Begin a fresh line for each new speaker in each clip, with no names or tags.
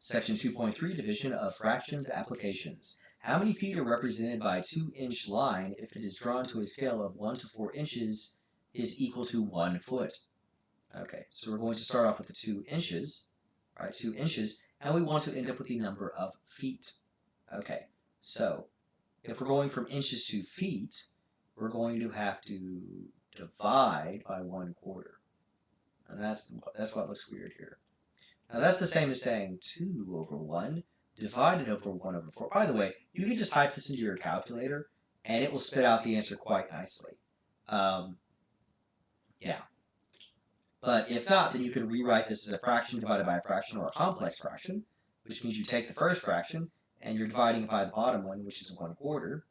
Section 2.3, Division of Fractions Applications. How many feet are represented by a 2-inch line if it is drawn to a scale of 1 to 4 inches is equal to 1 foot? Okay, so we're going to start off with the 2 inches, right, 2 inches, and we want to end up with the number of feet. Okay, so if we're going from inches to feet, we're going to have to divide by 1/4. And that's what looks weird here. Now that's the same as saying 2/1 divided over 1/4. By the way, you can just type this into your calculator, and it will spit out the answer quite nicely. Yeah. But if not, then you can rewrite this as a fraction divided by a fraction or a complex fraction, which means you take the first fraction, and you're dividing by the bottom one, which is 1/4,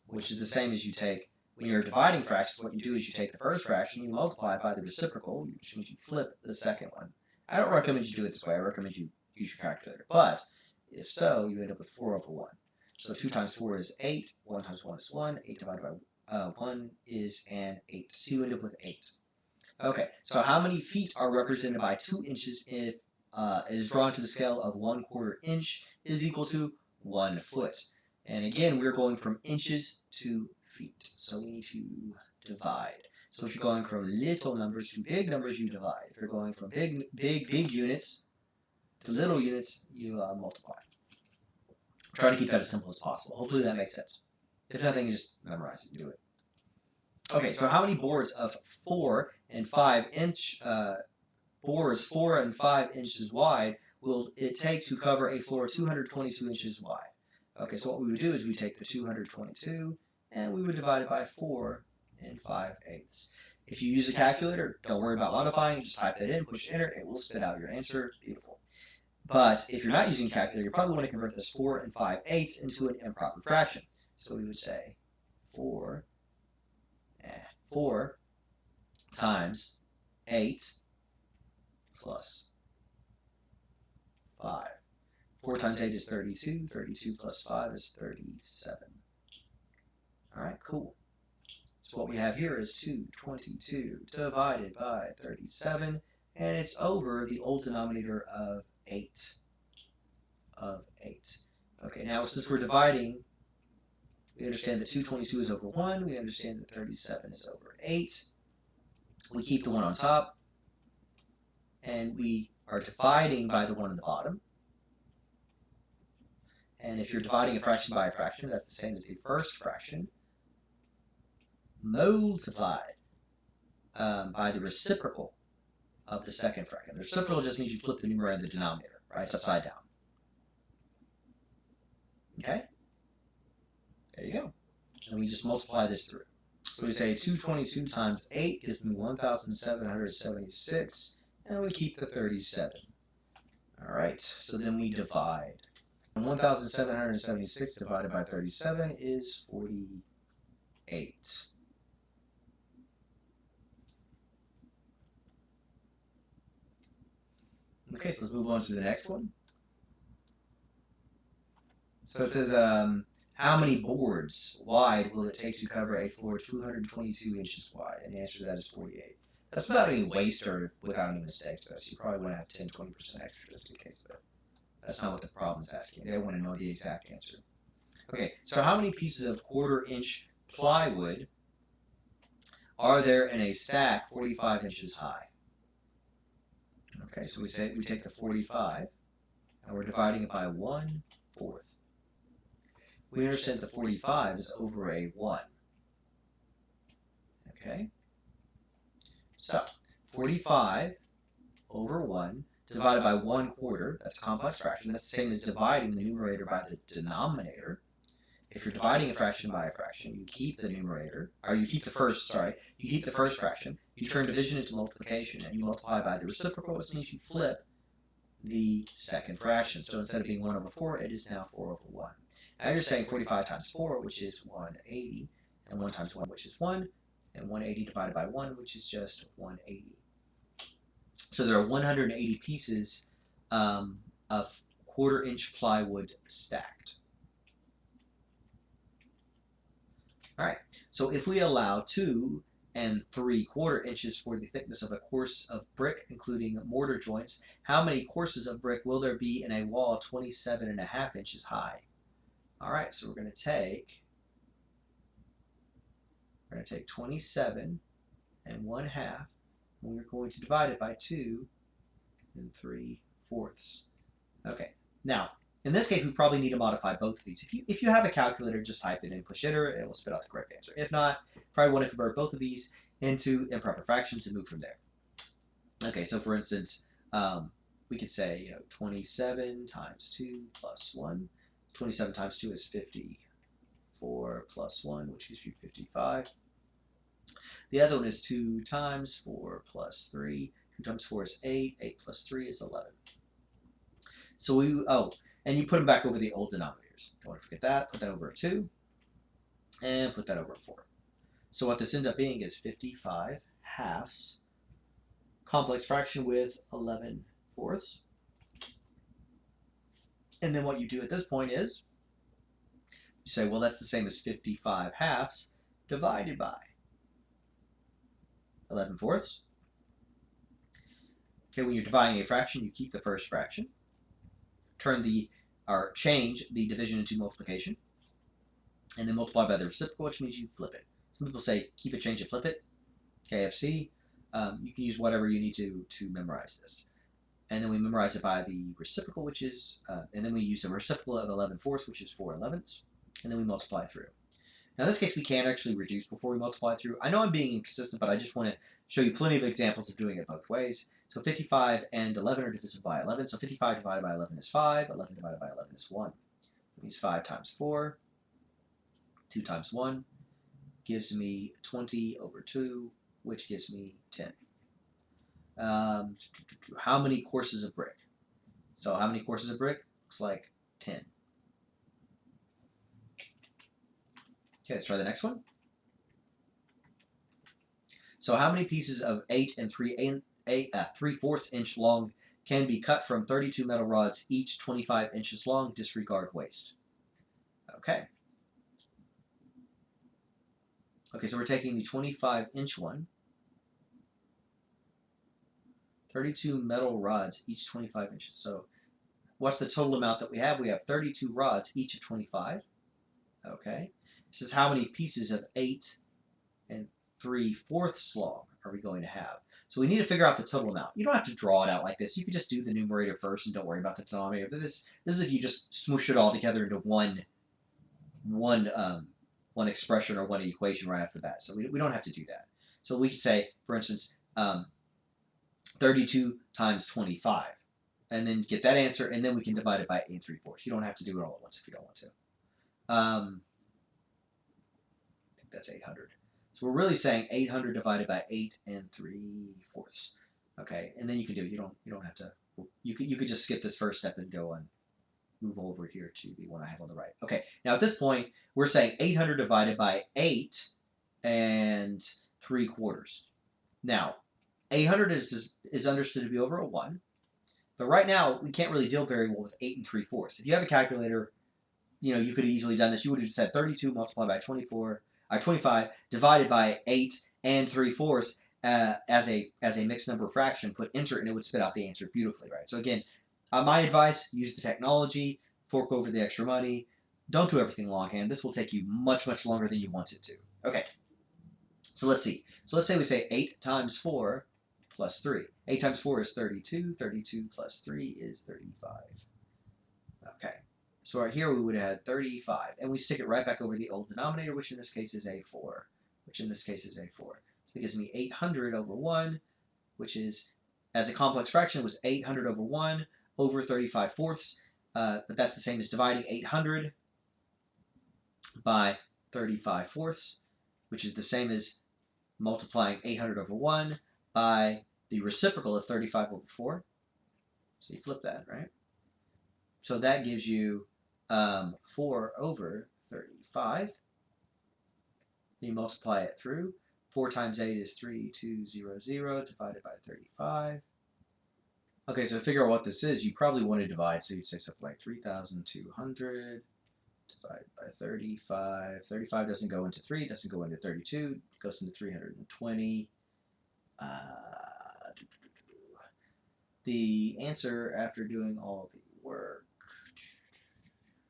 which is the same as you take, when you're dividing fractions, what you do is you take the first fraction, you multiply it by the reciprocal, which means you flip the second one. I don't recommend you do it this way. I recommend you use your calculator. But if so, you end up with 4/1. So 2 times 4 is 8. 1 times 1 is 1. 8 divided by 1 is an 8. So you end up with 8. Okay, so how many feet are represented by 2 inches if it is drawn to the scale of 1/4 inch is equal to 1 foot? And again, we're going from inches to feet. So we need to divide. So if you're going from little numbers to big numbers, you divide. If you're going from big units to little units, you multiply. Try to keep that as simple as possible. Hopefully that makes sense. If nothing, just memorize it and do it. Okay, so how many boards of 4 and 5 inch boards 4 and 5 inches wide will it take to cover a floor 222 inches wide? Okay, so what we would do is we take the 222 and we would divide it by 4 and 5/8. If you use a calculator, don't worry about modifying. Just type that in, push enter, it will spit out your answer. Beautiful. But if you're not using a calculator, you probably want to convert this 4 and 5/8 into an improper fraction. So we would say 4 times 8 plus 5. 4 times 8 is 32. 32 plus 5 is 37. All right, cool. So what we have here is 222 divided by 37, and it's over the old denominator of 8. Okay, now since we're dividing, we understand that 222 is over 1. We understand that 37 is over 8. We keep the 1 on top, and we are dividing by the 1 on the bottom. And if you're dividing a fraction by a fraction, that's the same as the first fraction multiplied by the reciprocal of the second fraction. The reciprocal just means you flip the numerator and the denominator, right? It's upside down. Okay? There you go. And we just multiply this through. So we say 222 times 8 gives me 1,776, and we keep the 37. All right, so then we divide. 1,776 divided by 37 is 48. Okay, so let's move on to the next one. So it says, how many boards wide will it take to cover a floor 222 inches wide? And the answer to that is 48. That's without any waste or without any mistakes, though. So you probably want to have 10-20% extra just in case, though. That's not what the problem's asking. They want to know the exact answer. Okay, so how many pieces of 1/4 inch plywood are there in a stack 45 inches high? Okay, so we take the 45, and we're dividing it by 1/4. We understand the 45 is over a 1. Okay? So, 45 over 1 divided by 1/4, that's a complex fraction. That's the same as dividing the numerator by the denominator. If you're dividing a fraction by a fraction, you keep the numerator, or you keep the first fraction, you turn division into multiplication, and you multiply by the reciprocal, which means you flip the second fraction. So instead of being 1/4, it is now 4/1. Now you're saying 45 times 4, which is 180, and 1 times 1, which is 1, and 180 divided by 1, which is just 180. So there are 180 pieces of 1/4 inch plywood stacked. All right, so if we allow 2 and 3/4 inches for the thickness of a course of brick, including mortar joints. How many courses of brick will there be in a wall 27.5 inches high? All right, so we're going to take 27 and 1/2, and we're going to divide it by 2 and 3/4. Okay, now in this case, we probably need to modify both of these. If you have a calculator, just type it in, push enter, and it will spit out the correct answer. If not, probably want to convert both of these into improper fractions and move from there. Okay, so for instance, we could say 27 times 2 plus 1. 27 times 2 is 54 plus 1, which gives you 55. The other one is 2 times 4 plus 3. 2 times 4 is 8. 8 plus 3 is 11. So and you put them back over the old denominators. Don't want to forget that. Put that over a 2, and put that over a 4. So what this ends up being is 55 halves, complex fraction with 11/4. And then what you do at this point is, you say, well, that's the same as 55 halves divided by 11/4. Okay, when you're dividing a fraction, you keep the first fraction. Change the division into multiplication, and then multiply by the reciprocal, which means you flip it. Some people say keep it, change it, flip it. KFC. You can use whatever you need to memorize this. And then we memorize it by the reciprocal, which is, and then we use the reciprocal of 11/4, which is 4/11, and then we multiply through. Now in this case, we can actually reduce before we multiply through. I know I'm being inconsistent, but I just want to show you plenty of examples of doing it both ways. So 55 and 11 are divisible by 11. So 55 divided by 11 is 5. 11 divided by 11 is 1. That means 5 times 4, 2 times 1, gives me 20 over 2, which gives me 10. How many courses of brick? So how many courses of brick? Looks like 10. Okay, let's try the next one. So how many pieces of 8 and 3/4 inch long can be cut from 32 metal rods, each 25 inches long? Disregard waste. Okay. Okay, so we're taking the 25-inch one. 32 metal rods, each 25 inches. So what's the total amount that we have? We have 32 rods, each of 25. Okay. It says how many pieces of 8 and 3/4 long are we going to have? So we need to figure out the total amount. You don't have to draw it out like this. You can just do the numerator first and don't worry about the denominator. This is if you just smoosh it all together into one expression or one equation right off the bat. So we don't have to do that. So we could say, for instance, 32 times 25, and then get that answer, and then we can divide it by 8 3/4. You don't have to do it all at once if you don't want to. I think that's 800. So we're really saying 800 divided by 8 and 3/4. Okay, and then you can do it. You don't have to. You could just skip this first step and go and move over here to the one I have on the right. Okay, now at this point we're saying 800 divided by 8 and 3/4. Now 800 is understood to be over a 1, but right now we can't really deal very well with 8 and 3/4. If you have a calculator, you could have easily done this. You would have said 32 multiplied by 25 divided by 8 and 3/4 as a mixed number fraction. Put enter, and it would spit out the answer beautifully, right? So again, my advice: use the technology, fork over the extra money. Don't do everything longhand. This will take you much longer than you want it to. Okay, so let's see. So let's say we say 8 times 4 plus 3. 8 times 4 is 32. 32 plus 3 is 35. Okay. So right here we would have had 35. And we stick it right back over the old denominator, which in this case is A4. So it gives me 800 over 1, which is, as a complex fraction, was 800 over 1 over 35/4. But that's the same as dividing 800 by 35/4, which is the same as multiplying 800 over 1 by the reciprocal of 35 over 4. So you flip that, right? So that gives you 4 over 35. Then you multiply it through. 4 times 8 is 3200 divided by 35. Okay, so to figure out what this is, you probably want to divide. So you'd say something like 3,200 Divide by 35. 35 doesn't go into 3, doesn't go into 32, it goes into 320. The answer after doing all the work,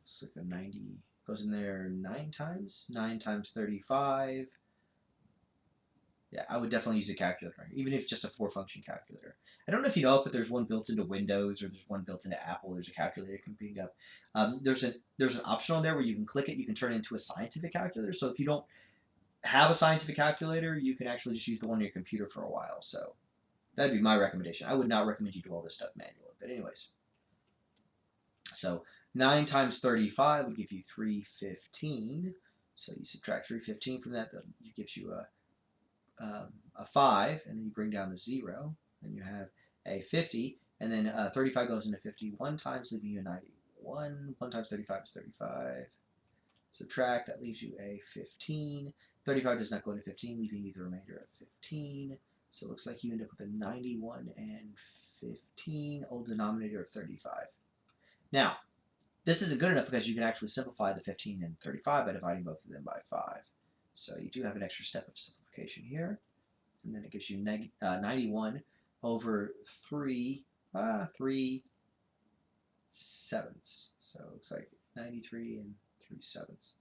it's like a 90, goes in there 9 times. 9 times 35. Yeah, I would definitely use a calculator, even if just a 4-function calculator. I don't know if you know it, but there's one built into Windows or there's one built into Apple. There's a calculator you can pick up. There's an option on there where you can click it. You can turn it into a scientific calculator. So if you don't have a scientific calculator, you can actually just use the one on your computer for a while. So that'd be my recommendation. I would not recommend you do all this stuff manually. But anyways, so 9 times 35 would give you 315. So you subtract 315 from that, that gives you a 5, and then you bring down the 0, and you have a 50, and then 35 goes into 51 times, leaving you a 91. 1 times 35 is 35. Subtract, that leaves you a 15. 35 does not go into 15, leaving you the remainder of 15. So it looks like you end up with a 91 and 15, old denominator of 35. Now, this isn't good enough because you can actually simplify the 15 and 35 by dividing both of them by 5. So you do have an extra step of simplification here. And then it gives you 91 over 3 sevenths. So it looks like 93 and 3/7.